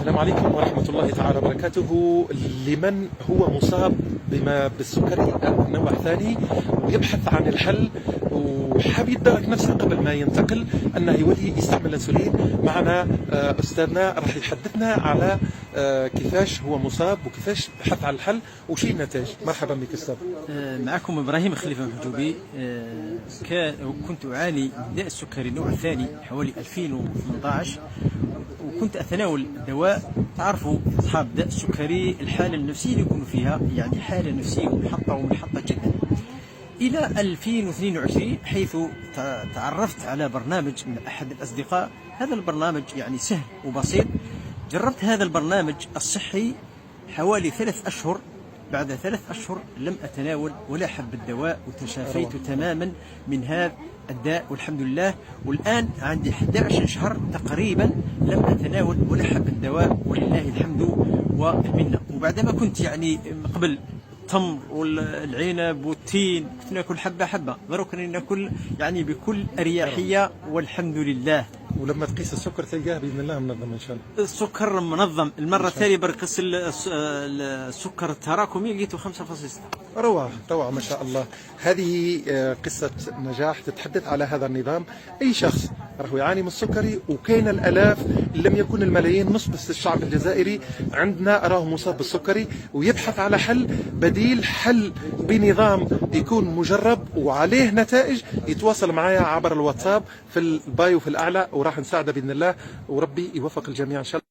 السلام عليكم ورحمة الله تعالى وبركاته. لمن هو مصاب بالسكري النوع الثاني ويبحث عن الحل وحاب يدرك نفسه قبل ما ينتقل أنه يولي يستعمل الأنسولين، معنا أستاذنا راح يحدثنا على كيفاش هو مصاب وكيفاش بحث عن الحل وشي النتائج. مرحبا بك أستاذ. معكم إبراهيم خليفة محجوبي. كنت أعاني من داء السكري النوع الثاني حوالي 2018، وكنت أتناول دواء. تعرفوا أصحاب داء السكري الحالة النفسية اللي يكونوا فيها، يعني حالة نفسية ومنحطة جدا، إلى 2022 حيث تعرفت على برنامج من أحد الأصدقاء. هذا البرنامج يعني سهل وبسيط. جربت هذا البرنامج الصحي حوالي 3 أشهر. بعد 3 أشهر لم أتناول ولا حب الدواء، وتشافيت تماما من هذا الداء والحمد لله. والآن عندي 11 شهر تقريبا لم أتناول ولا حب الدواء، ولله الحمد والمنة. وبعدما كنت يعني قبل التمر والعنب والتين كنت ناكل حبة حبة، دروك ناكل يعني بكل أريحية والحمد لله. ولما تقيس السكر تلقاه باذن الله منظم ان شاء الله. السكر منظم. المره الثانيه برقص السكر التراكمي لقيته 5.6. روعه روعه ما شاء الله. هذه قصه نجاح تتحدث على هذا النظام. اي شخص راهو يعاني من السكري، وكاين الالاف ان لم يكن الملايين، نصف بس الشعب الجزائري عندنا راه مصاب بالسكري ويبحث على حل بديل، حل بنظام يكون مجرب وعليه نتائج. يتواصل معايا عبر الواتساب في البايو في الاعلى، وراح نساعده باذن الله، وربي يوفق الجميع ان شاء الله.